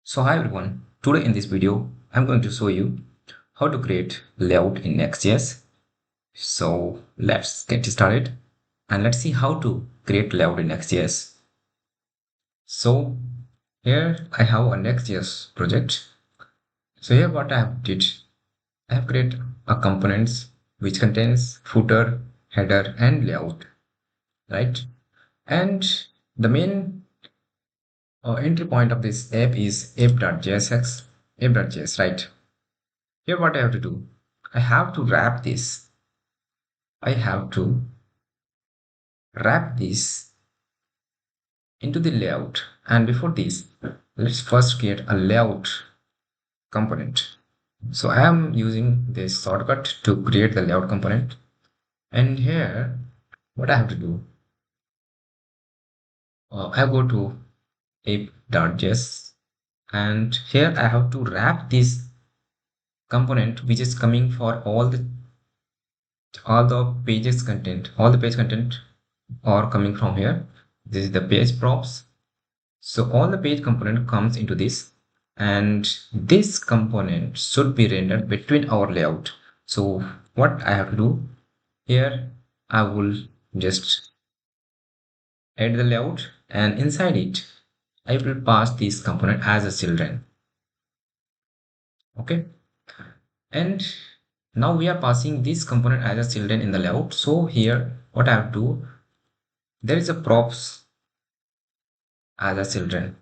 So hi everyone, today in this video I'm going to show you how to create layout in Nextjs. So let's get started and let's see how to create layout in Nextjs. So here I have a Nextjs project. So here what I have did, I have created a components which contains footer, header and layout, right? And the main entry point of this app is app.js, right? Here what I have to do, I have to wrap this. I have to wrap this into the layout. And before this, let's first create a layout component. So I am using this shortcut to create the layout component. And here, what I have to do, I go to app.js and here I have to wrap this component which is coming for all the page content are coming from here. This is the page props. So all the page component comes into this, and this component should be rendered between our layout. So what I have to do here, I will just add the layout, and inside it I will pass this component as a children. Okay, and now we are passing this component as a children in the layout. So here what I have to do, there is a props as a children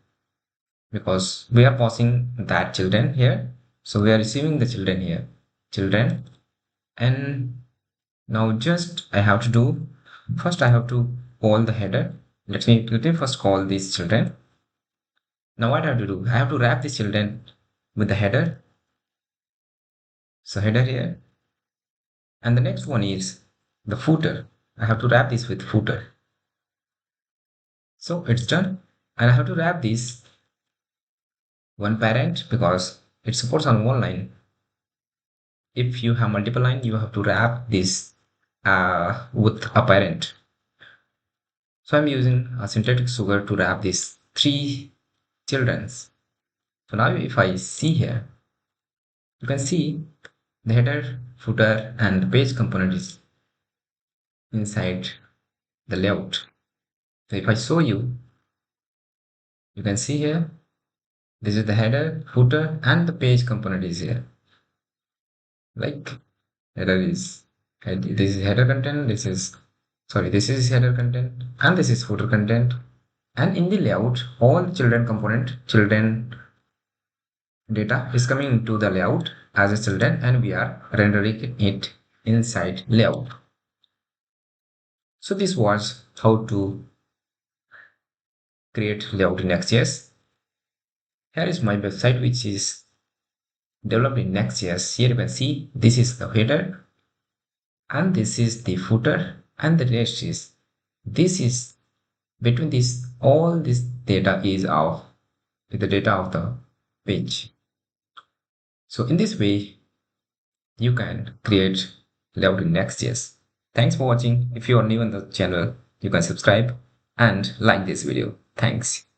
because we are passing that children here. So we are receiving the children here, children. And now just I have to do, first I have to call the header. Let me first call these children. Now what I have to do, I have to wrap these children with the header. So header here. And the next one is the footer. I have to wrap this with footer. So it's done. And I have to wrap this one parent because it supports on one line. If you have multiple line, you have to wrap this with a parent. So I'm using a syntactic sugar to wrap these three children's. So now if I see here, you can see the header, footer and the page component is inside the layout. So if I show you, you can see here, this is the header, footer and the page component is here. Like header is, this is header content, this is header content and this is footer content. And in the layout, all children component, children data is coming to the layout as a children and we are rendering it inside layout. So this was how to create layout in Nextjs. Here is my website which is developed in Nextjs. Here you can see this is the header and this is the footer and the rest is, this is between this, all this data is of the data of the page. So in this way you can create layout in Nextjs. Thanks for watching. If you are new on the channel, you can subscribe and like this video. Thanks.